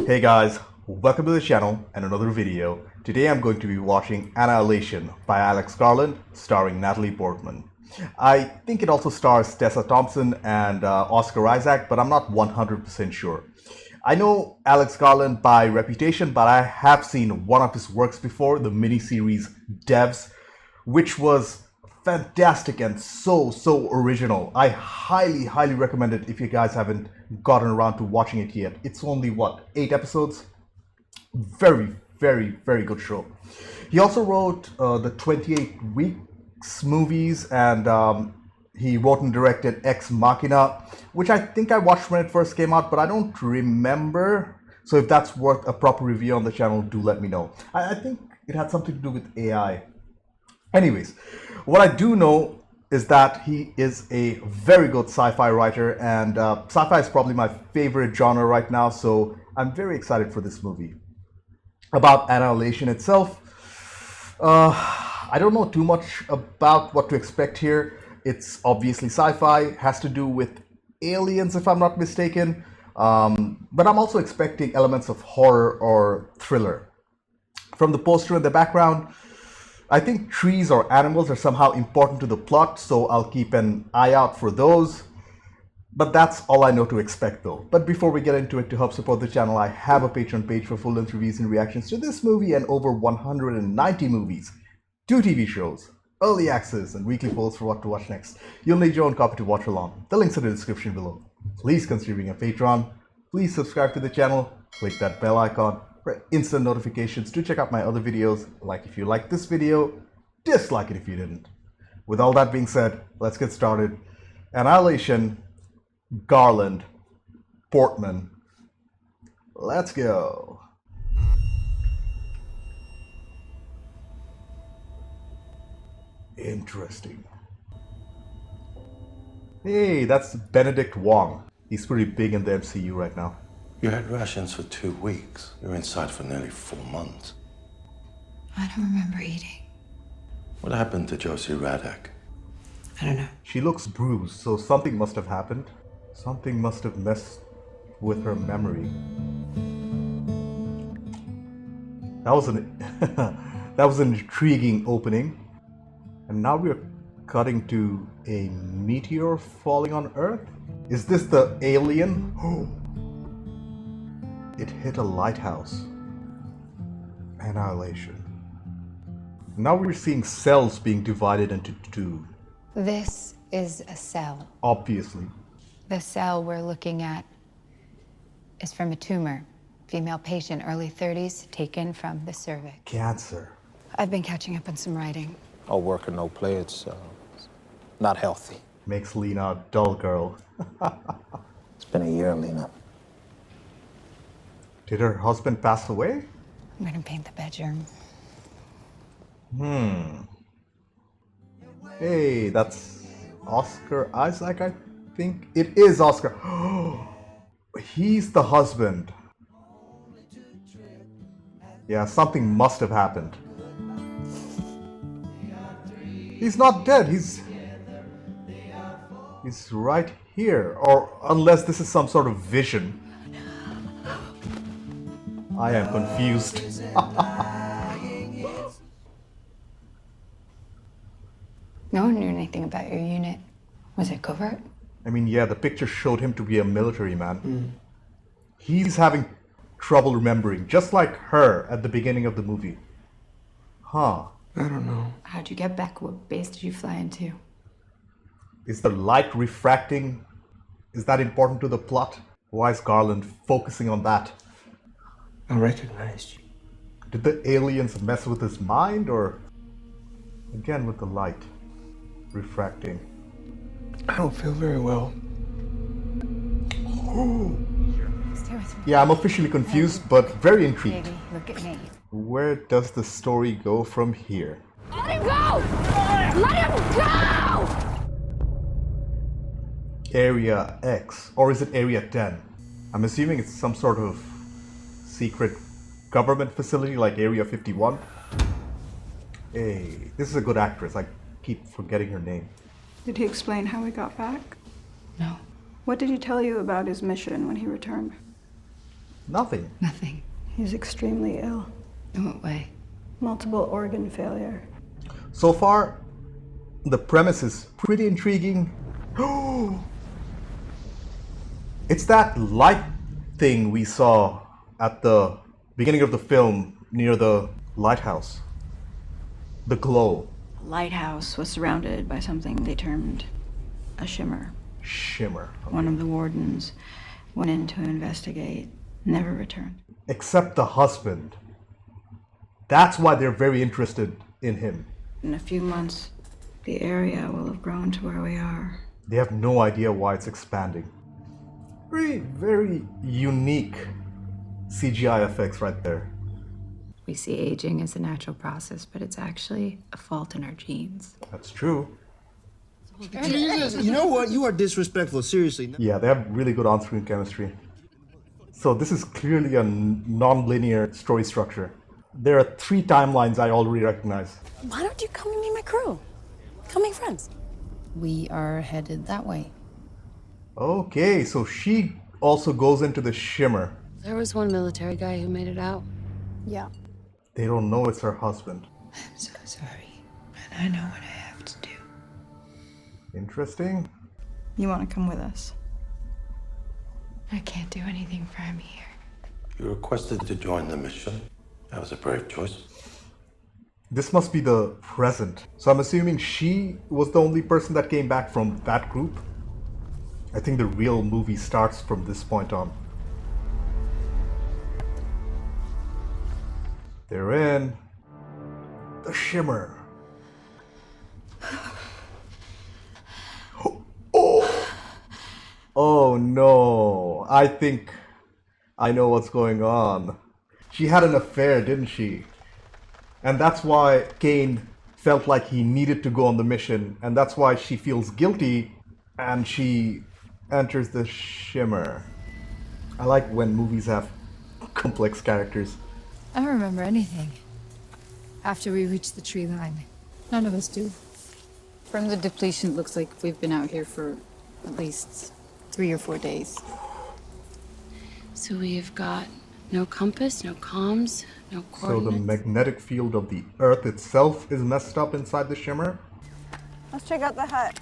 Hey guys, welcome to the channel and another video. Today I'm going to be watching Annihilation by Alex Garland, starring Natalie Portman. I think it also stars Tessa Thompson and Oscar Isaac, but I'm not 100% sure. I know Alex Garland by reputation, but I have seen one of his works before, the miniseries Devs, which was fantastic and so original. I highly recommend it if you guys haven't gotten around to watching it yet. It's only what, 8 episodes? Very good show. He also wrote the 28 Weeks movies, and he wrote and directed Ex Machina, which I think I watched when it first came out, but I don't remember. So if that's worth a proper review on the channel, do let me know. I think it had something to do with AI. Anyways, what I do know is that he is a very good sci-fi writer, and sci-fi is probably my favorite genre right now, so I'm very excited for this movie. About Annihilation itself, I don't know too much about what to expect here. It's obviously sci-fi, has to do with aliens if I'm not mistaken, but I'm also expecting elements of horror or thriller. From the poster in the background, I think trees or animals are somehow important to the plot, so I'll keep an eye out for those. But that's all I know to expect though. But before we get into it, to help support the channel, I have a Patreon page for full-length reviews and reactions to this movie and over 190 movies, 2 TV shows, early access, and weekly polls for what to watch next. You'll need your own copy to watch along. The links are in the description below. Please consider being a patron. Please subscribe to the channel, click that bell icon for instant notifications to check out my other videos. Like if you liked this video, dislike it if you didn't. With all that being said, let's get started. Annihilation, Garland, Portman. Let's go. Interesting. Hey, that's Benedict Wong. He's pretty big in the MCU right now. You had rations for 2 weeks. You were inside for nearly 4 months. I don't remember eating. What happened to Josie Radek? I don't know. She looks bruised, so something must have happened. Something must have messed with her memory. That was an intriguing opening. And now we're cutting to a meteor falling on Earth? Is this the alien? Oh. It hit a lighthouse. Annihilation. Now we're seeing cells being divided into 2. This is a cell. Obviously. The cell we're looking at is from a tumor. Female patient, early 30s, taken from the cervix. Cancer. I've been catching up on some writing. All work and no play, it's not healthy. Makes Lena a dull girl. It's been a year, Lena. Did her husband pass away? I'm gonna paint the bedroom. Hey, that's Oscar Isaac, I think. It is Oscar. He's the husband. Yeah, something must have happened. He's not dead. He's right here. Or unless this is some sort of vision. I am confused. No one knew anything about your unit. Was it covert? I mean, yeah, the picture showed him to be a military man. He's having trouble remembering, just like her at the beginning of the movie. Huh. I don't know. How'd you get back? What base did you fly into? Is the light refracting? Is that important to the plot? Why is Garland focusing on that? I recognized you. Did the aliens mess with his mind, or again with the light refracting? I don't feel very well. Stay with me. Yeah, I'm officially confused, but very intrigued. Baby, look at me. Where does the story go from here? Let him go! Let him go! Area X, or is it Area 10? I'm assuming it's some sort of secret government facility like Area 51. Hey, this is a good actress. I keep forgetting her name. Did he explain how he got back? No. What did he tell you about his mission when he returned? Nothing. Nothing. He's extremely ill. In what way? Multiple organ failure. So far, the premise is pretty intriguing. It's that light thing we saw at the beginning of the film near the lighthouse. The glow. The lighthouse was surrounded by something they termed a shimmer. Shimmer. One of the wardens went in to investigate, never returned. Except the husband. That's why they're very interested in him. In a few months, the area will have grown to where we are. They have no idea why it's expanding. Very, very unique CGI effects right there. We see aging as a natural process, but it's actually a fault in our genes. That's true. Jesus, you know what? You are disrespectful, seriously. Yeah, they have really good on-screen chemistry. So this is clearly a non-linear story structure. There are 3 timelines I already recognize. Why don't you come and meet my crew? Come make friends. We are headed that way. Okay, so she also goes into the shimmer. There was one military guy who made it out. Yeah. They don't know it's her husband. I'm so sorry, but I know what I have to do. Interesting. You want to come with us? I can't do anything from here. You requested to join the mission. That was a brave choice. This must be the present. So I'm assuming she was the only person that came back from that group. I think the real movie starts from this point on. They're in the shimmer. Oh! Oh no. I think I know what's going on. She had an affair, didn't she? And that's why Kane felt like he needed to go on the mission. And that's why she feels guilty and she enters the shimmer. I like when movies have complex characters. I don't remember anything. After we reached the tree line, none of us do. From the depletion, it looks like we've been out here for at least 3 or 4 days. So we've got no compass, no comms, no So coordinates. the magnetic field of the Earth itself is messed up inside the shimmer? Let's check out the hut.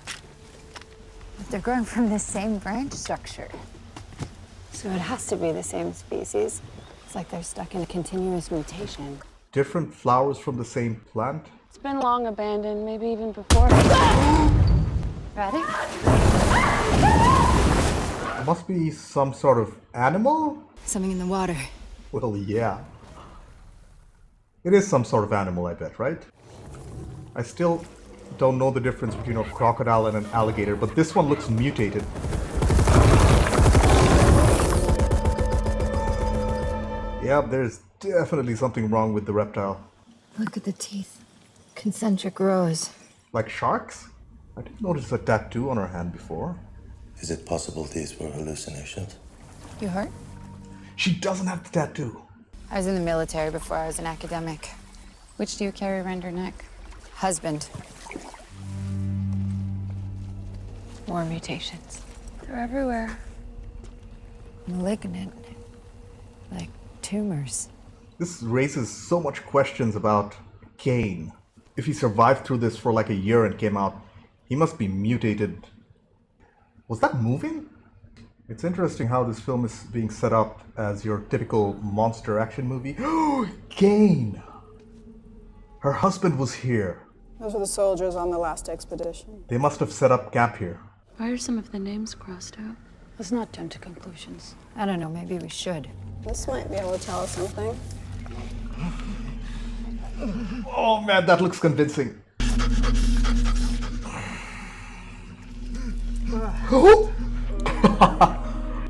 They're growing from the same branch structure. So it has to be the same species. It's like they're stuck in a continuous mutation. Different flowers from the same plant? It's been long abandoned, maybe even before. Ready? It must be some sort of animal? Something in the water. Well, yeah. It is some sort of animal, I bet, right? I still don't know the difference between a crocodile and an alligator, but this one looks mutated. Yep, there's definitely something wrong with the reptile. Look at the teeth. Concentric rows. Like sharks? I didn't notice a tattoo on her hand before. Is it possible these were hallucinations? You hurt? She doesn't have the tattoo. I was in the military before I was an academic. Which do you carry around your neck? Husband. More mutations. They're everywhere. Malignant. Like tumors. This raises so much questions about Kane. If he survived through this for like a year and came out, he must be mutated. Was that moving? It's interesting how this film is being set up as your typical monster action movie. Kane! Her husband was here. Those were the soldiers on the last expedition. They must have set up camp here. Why are some of the names crossed out? Let's not jump to conclusions. I don't know, maybe we should. This might be able to tell us something. Oh man, that looks convincing.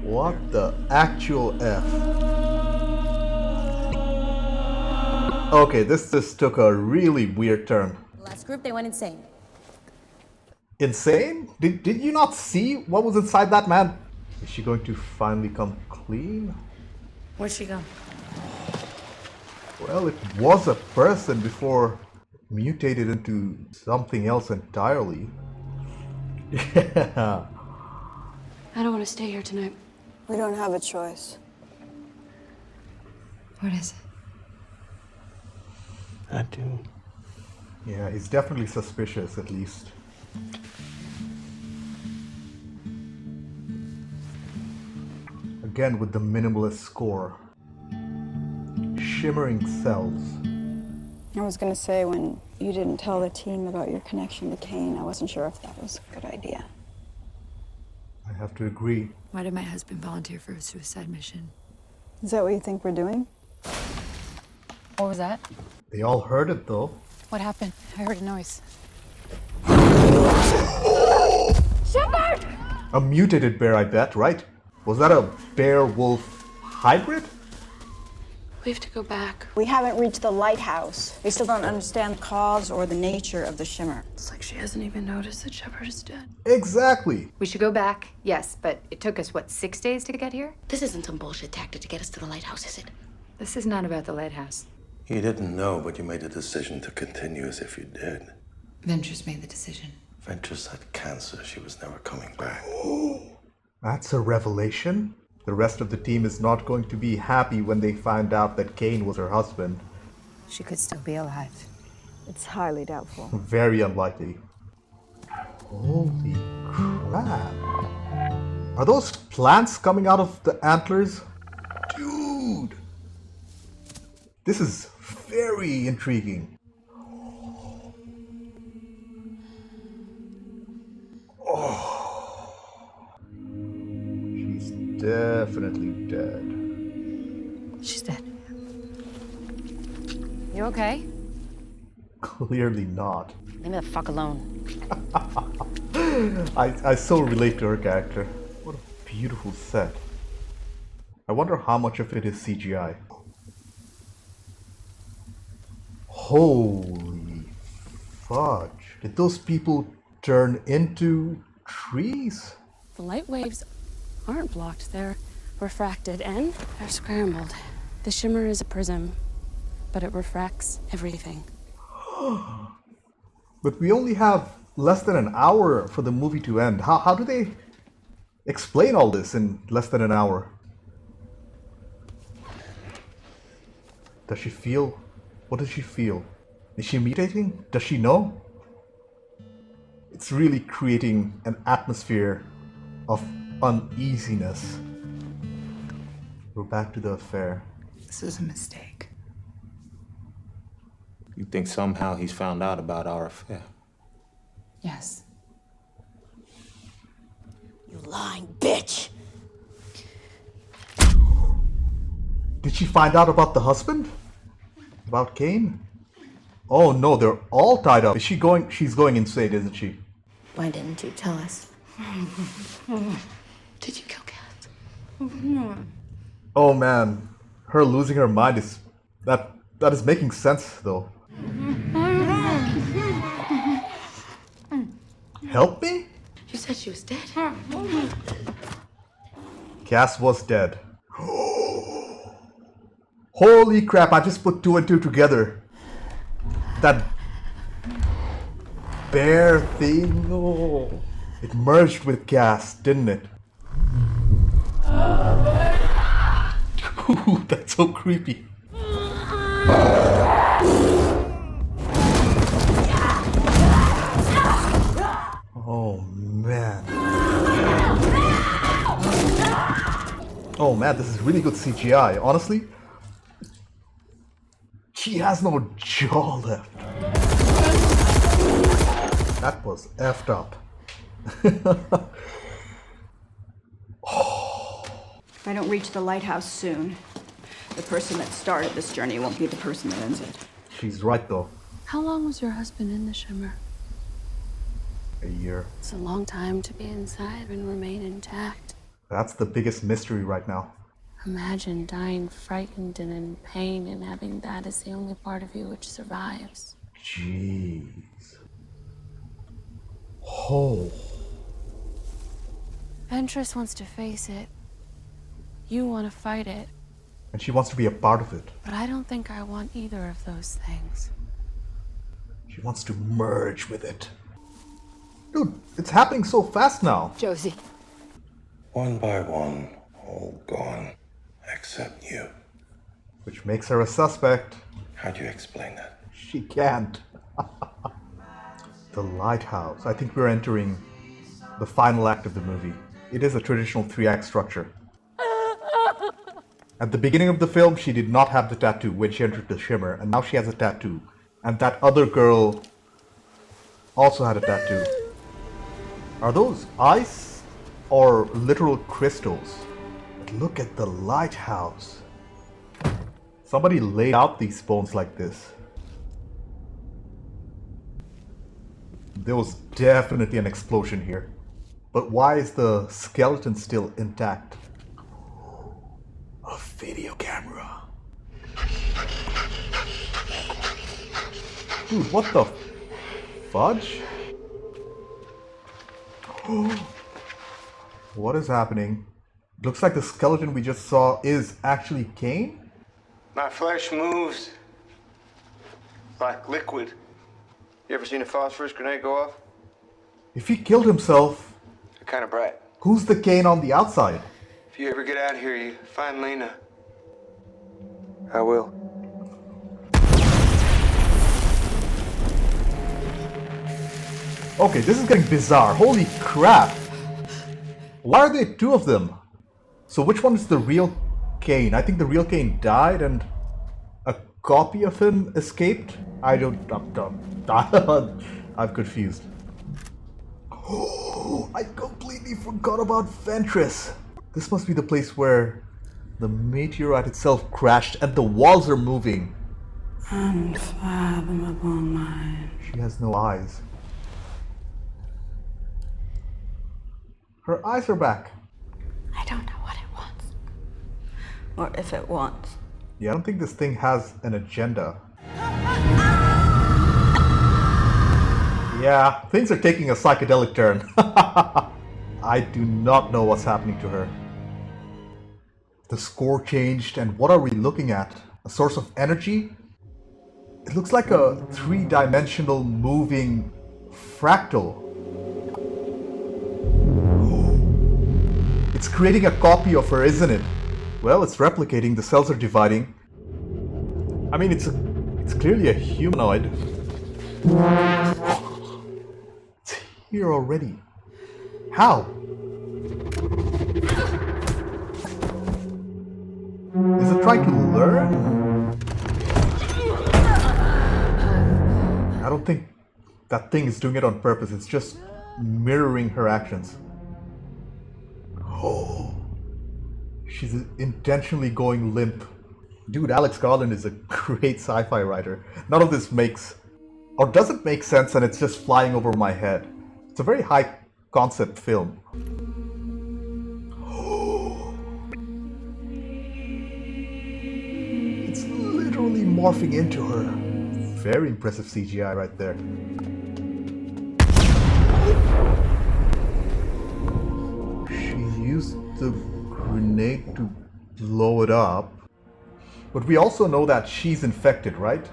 What the actual F? Okay, this took a really weird turn. Last group, they went insane. Insane? Did you not see what was inside that man? Is she going to finally come clean? Where'd she go? Well, it was a person before it mutated into something else entirely. Yeah. I don't want to stay here tonight. We don't have a choice. What is it? I do. Yeah, he's definitely suspicious, at least. Again with the minimalist score. Shimmering cells. I was going to say, when you didn't tell the team about your connection to Kane, I wasn't sure if that was a good idea. I have to agree. Why did my husband volunteer for a suicide mission? Is that what you think we're doing? What was that? They all heard it though. What happened? I heard a noise. A mutated bear, I bet, right? Was that a bear-wolf hybrid? We have to go back. We haven't reached the lighthouse. We still don't understand the cause or the nature of the shimmer. It's like she hasn't even noticed that Shepard is dead. Exactly. We should go back, yes, but it took us, what, 6 days to get here? This isn't some bullshit tactic to get us to the lighthouse, is it? This is not about the lighthouse. You didn't know, but you made a decision to continue as if you did. Ventures made the decision. Ventures had cancer. She was never coming back. That's a revelation. The rest of the team is not going to be happy when they find out that Kane was her husband. She could still be alive. It's highly doubtful. Very unlikely. Holy crap. Are those plants coming out of the antlers? Dude! This is very intriguing. She's definitely dead. She's dead. You okay? Clearly not. Leave me the fuck alone. I so relate to her character. What a beautiful set. I wonder how much of it is CGI. Holy fudge. Did those people turn into trees? The light waves aren't blocked, they're refracted and they're scrambled. The shimmer is a prism, but it refracts everything. But we only have less than an hour for the movie to end. How do they explain all this in less than an hour? Does she feel? What does she feel? Is she mutating? Does she know? It's really creating an atmosphere of uneasiness. We're back to the affair. This was a mistake. You think somehow he's found out about our affair? Yes. You lying bitch! Did she find out about the husband? About Kane? Oh no, they're all tied up. Is she going? She's going insane, isn't she? Why didn't you tell us? Did you kill Kat? Oh man, her losing her mind is that is making sense though. Help me? You said she was dead. Cass was dead. Holy crap, I just put 2 and 2 together. That bear thing, oh, it merged with Cass, didn't it? Ooh, that's so creepy. Oh man. Oh man, this is really good CGI. Honestly, she has no jaw left. That was effed up. If I don't reach the lighthouse soon, the person that started this journey won't be the person that ends it. She's right though. How long was your husband in the shimmer? A year. It's a long time to be inside and remain intact. That's the biggest mystery right now. Imagine dying frightened and in pain and having that as the only part of you which survives. Jeez. Oh. Ventress wants to face it. You want to fight it. And she wants to be a part of it. But I don't think I want either of those things. She wants to merge with it. Dude, it's happening so fast now. Josie. One by one, all gone, except you. which makes her a suspect. How do you explain that? She can't. The lighthouse. I think we're entering the final act of the movie. It is a traditional 3-act structure. At the beginning of the film, she did not have the tattoo when she entered the shimmer, and now she has a tattoo. And that other girl also had a tattoo. Are those ice or literal crystals? But look at the lighthouse. Somebody laid out these bones like this. There was definitely an explosion here. But why is the skeleton still intact? A video camera. Dude, what the fudge? What is happening? Looks like the skeleton we just saw is actually Kane? My flesh moves like liquid. You ever seen a phosphorus grenade go off? If he killed himself, You're kind of bright. who's the Kane on the outside? If you ever get out here, you find Lena. I will. Okay, this is getting bizarre. Holy crap! Why are there two of them? So which one is the real Kane? I think the real Kane died and a copy of him escaped? I'm confused. Oh, I completely forgot about Ventress. This must be the place where the meteorite itself crashed and the walls are moving. Unfathomable mind. She has no eyes. Her eyes are back. I don't know what it wants. Or if it wants. Yeah, I don't think this thing has an agenda. Yeah, things are taking a psychedelic turn. I do not know what's happening to her. The score changed, and what are we looking at? A source of energy? It looks like a 3-dimensional moving fractal. It's creating a copy of her, isn't it? Well, it's replicating, the cells are dividing. I mean, it's clearly a humanoid. It's here already. How? Is it trying to learn? I don't think that thing is doing it on purpose. It's just mirroring her actions. Oh, she's intentionally going limp. Dude, Alex Garland is a great sci-fi writer. None of this makes, or doesn't make sense, and it's just flying over my head. It's a very high concept film. Oh, it's literally morphing into her. Very impressive CGI right there. Used the grenade to blow it up, but we also know that she's infected, right?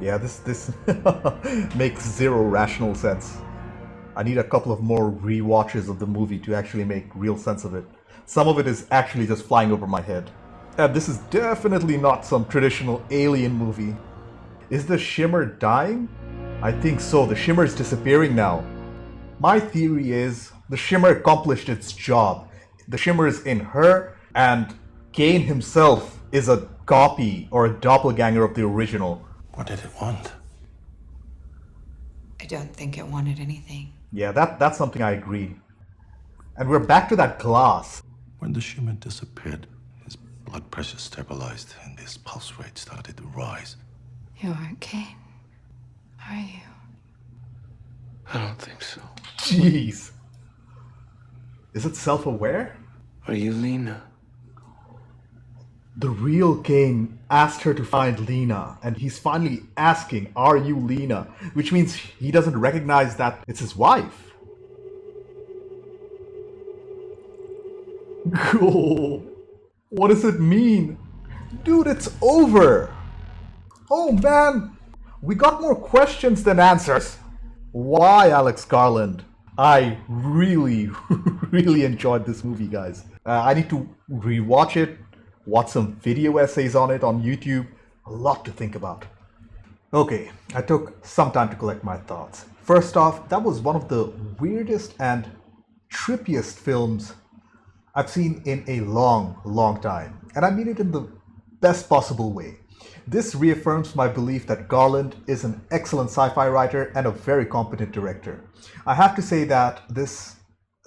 Yeah, this makes zero rational sense. I need a couple of more rewatches of the movie to actually make real sense of it. Some of it is actually just flying over my head. And this is definitely not some traditional alien movie. Is the shimmer dying? I think so. The shimmer is disappearing now. My theory is the shimmer accomplished its job. The shimmer is in her, and Kane himself is a copy or a doppelganger of the original. What did it want? I don't think it wanted anything. Yeah, that's something I agree. And we're back to that glass. When the shimmer disappeared, his blood pressure stabilized and his pulse rate started to rise. You aren't Kane, are you? I don't think so. Jeez. Is it self-aware? Are you Lena? The real Kane asked her to find Lena, and he's finally asking, are you Lena? Which means he doesn't recognize that it's his wife. Cool. What does it mean? Dude, it's over. Oh man, we got more questions than answers. Why, Alex Garland? I really, really enjoyed this movie, guys. I need to rewatch it, watched some video essays on it on YouTube. A lot to think about. Okay, I took some time to collect my thoughts. First off, that was one of the weirdest and trippiest films I've seen in a long time. And I mean it in the best possible way. This reaffirms my belief that Garland is an excellent sci-fi writer and a very competent director. I have to say that this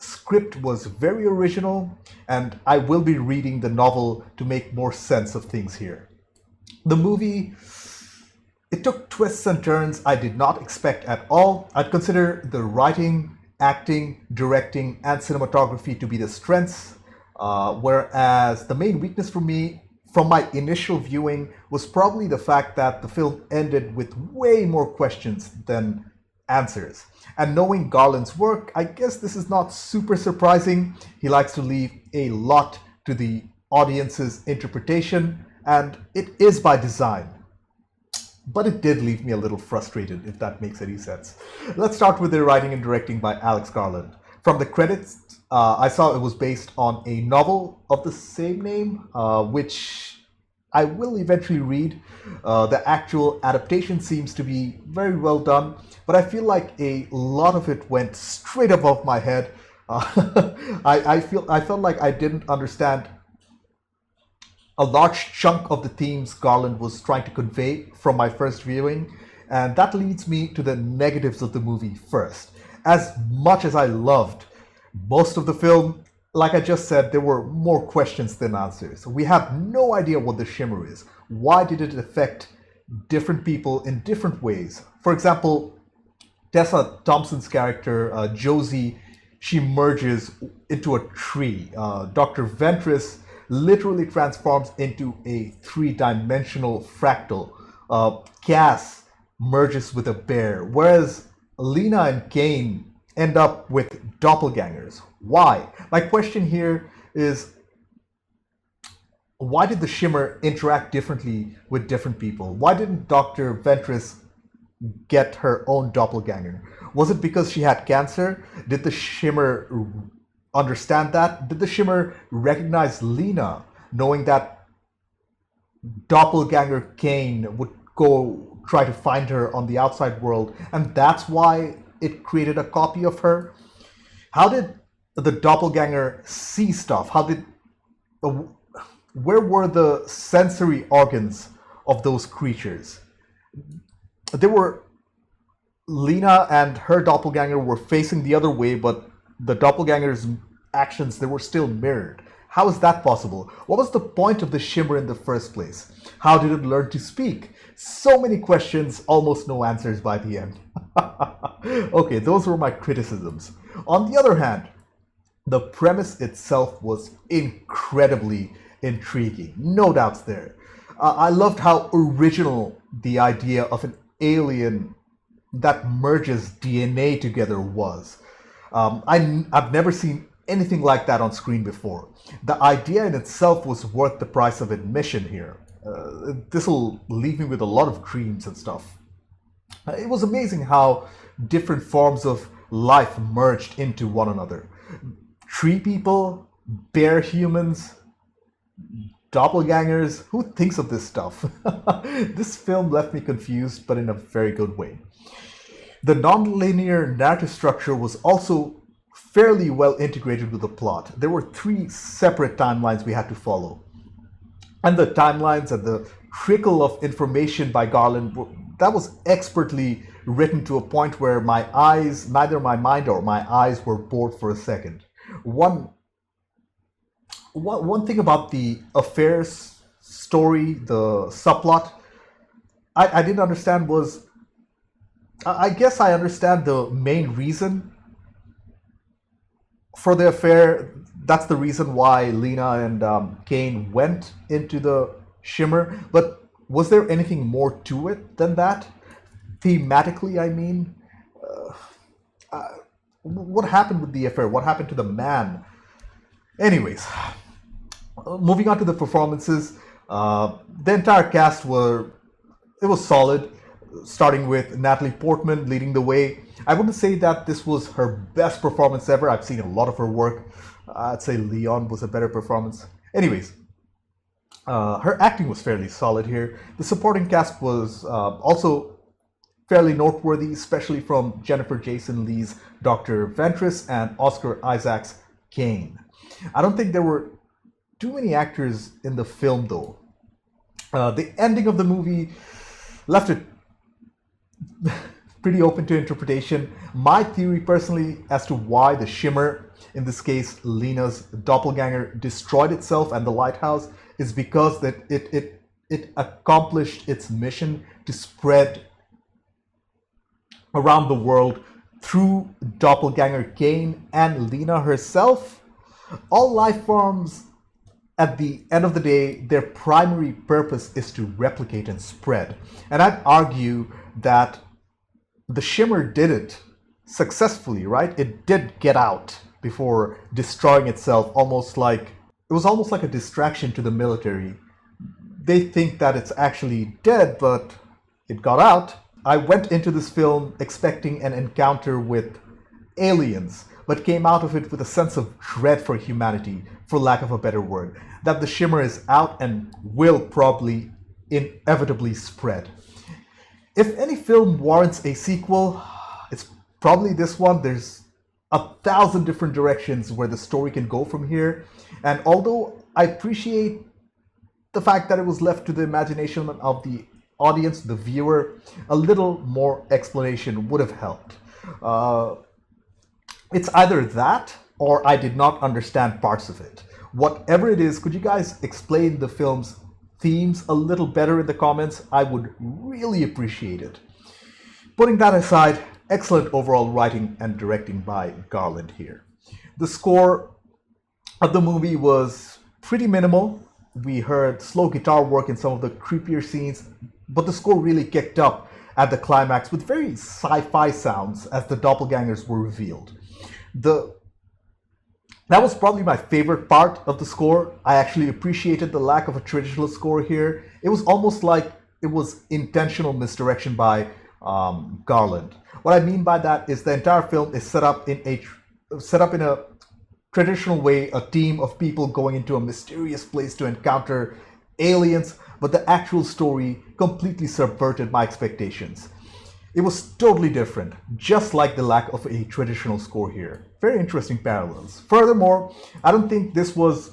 script was very original, and I will be reading the novel to make more sense of things here. The movie, it took twists and turns I did not expect at all. I'd consider the writing, acting, directing, and cinematography to be the strengths, whereas the main weakness for me from my initial viewing was probably the fact that the film ended with way more questions than answers. And knowing Garland's work, I guess this is not super surprising. He likes to leave a lot to the audience's interpretation, and it is by design. But it did leave me a little frustrated, if that makes any sense. Let's start with the writing and directing by Alex Garland. From the credits, I saw it was based on a novel of the same name, which I will eventually read. The actual adaptation seems to be very well done, but I feel like a lot of it went straight above my head. I felt like I didn't understand a large chunk of the themes Garland was trying to convey from my first viewing, and that leads me to the negatives of the movie first. As much as I loved most of the film, like I just said, there were more questions than answers. We have no idea what the shimmer is. Why did it affect different people in different ways? For example, Tessa Thompson's character, Josie, she merges into a tree. Dr. Ventress literally transforms into a three-dimensional fractal. Cass merges with a bear, whereas Lena and Kane end up with doppelgangers. Why? My question here is, why did the shimmer interact differently with different people? Why didn't Dr. Ventress get her own doppelganger? Was it because she had cancer? Did the shimmer understand that? Did the shimmer recognize Lena, knowing that doppelganger Kane would go try to find her on the outside world, and that's why it created a copy of her? How did the doppelganger see stuff? Where were the sensory organs of those creatures? Lena and her doppelganger were facing the other way, but the doppelganger's actions, they were still mirrored. How is that possible? What was the point of the shimmer in the first place? How did it learn to speak? So many questions, almost no answers by the end. Okay, those were my criticisms. On the other hand, the premise itself was incredibly intriguing. No doubts there. I loved how original the idea of an alien that merges DNA together was. I've never seen anything like that on screen before. The idea in itself was worth the price of admission here. This will leave me with a lot of dreams and stuff. It was amazing how different forms of life merged into one another. Tree people, bear humans, doppelgangers. Who thinks of this stuff? This film left me confused, but in a very good way. The non-linear narrative structure was also fairly well integrated with the plot. There were 3 separate timelines we had to follow. And the timelines and the trickle of information by Garland, that was expertly written to a point where neither my mind or my eyes were bored for a second. One thing about the affairs story, the subplot, I didn't understand was, I guess I understand the main reason for the affair. That's the reason why Lena and Kane went into the shimmer. But was there anything more to it than that? Thematically, I mean, what happened with the affair? What happened to the man? Anyways, moving on to the performances, the entire cast was solid, starting with Natalie Portman leading the way. I wouldn't say that this was her best performance ever. I've seen a lot of her work. I'd say Leon was a better performance. Anyways, Her acting was fairly solid here. The supporting cast was also fairly noteworthy, especially from Jennifer Jason Leigh's Dr. Ventress and Oscar Isaac's Kane. I don't think there were too many actors in the film though. The ending of the movie left it pretty open to interpretation. My theory personally as to why the shimmer, in this case Lena's doppelganger, destroyed itself and the lighthouse is because that it accomplished its mission to spread around the world through doppelganger Kane and Lena herself. All life forms, at the end of the day, their primary purpose is to replicate and spread. And I'd argue that the shimmer did it successfully, right? It did get out before destroying itself, it was almost like a distraction to the military. They think that it's actually dead, but it got out. I went into this film expecting an encounter with aliens, but came out of it with a sense of dread for humanity, for lack of a better word, that the shimmer is out and will probably inevitably spread. If any film warrants a sequel, it's probably this one. There's 1,000 different directions where the story can go from here, and although I appreciate the fact that it was left to the imagination of the audience, the viewer, a little more explanation would have helped. It's either that or I did not understand parts of it. Whatever it is, could you guys explain the film's themes a little better in the comments? I would really appreciate it. Putting that aside, excellent overall writing and directing by Garland here. The score of the movie was pretty minimal. We heard slow guitar work in some of the creepier scenes, but the score really kicked up at the climax with very sci-fi sounds as the doppelgangers were revealed. That was probably my favorite part of the score. I actually appreciated the lack of a traditional score here. It was almost like it was intentional misdirection by Garland. What I mean by that is the entire film is set up in a traditional way, a team of people going into a mysterious place to encounter aliens, but the actual story completely subverted my expectations. It was totally different, just like the lack of a traditional score here. Very interesting parallels. Furthermore, I don't think this was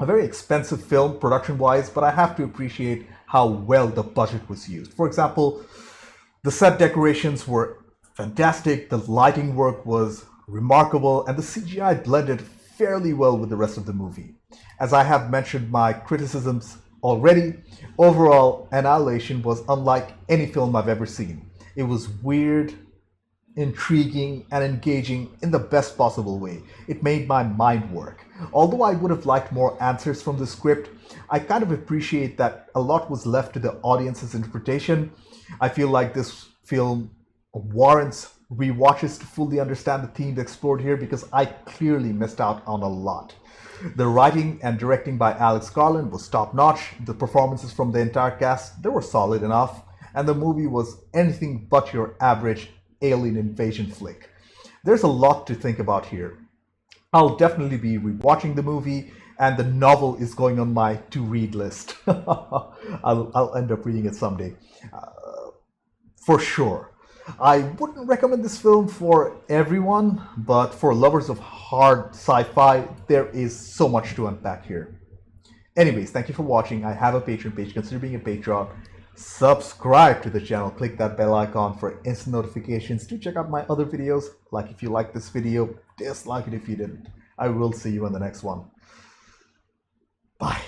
a very expensive film production-wise, but I have to appreciate how well the budget was used. For example, the set decorations were fantastic, the lighting work was remarkable, and the CGI blended fairly well with the rest of the movie. As I have mentioned my criticisms already, overall, Annihilation was unlike any film I've ever seen. It was weird, intriguing, and engaging in the best possible way. It made my mind work. Although I would have liked more answers from the script, I kind of appreciate that a lot was left to the audience's interpretation. I feel like this film warrants rewatches to fully understand the themes explored here because I clearly missed out on a lot. The writing and directing by Alex Garland was top-notch. The performances from the entire cast, they were solid enough. And the movie was anything but your average alien invasion flick. There's a lot to think about here. I'll definitely be rewatching the movie, and the novel is going on my to-read list. I'll end up reading it someday, for sure. I wouldn't recommend this film for everyone, but for lovers of hard sci-fi, there is so much to unpack here. Anyways, thank you for watching. I have a Patreon page. Consider being a patron. Subscribe to the channel. Click that bell icon for instant notifications. Do check out my other videos. Like if you liked this video, dislike it if you didn't. I will see you in the next one. Bye.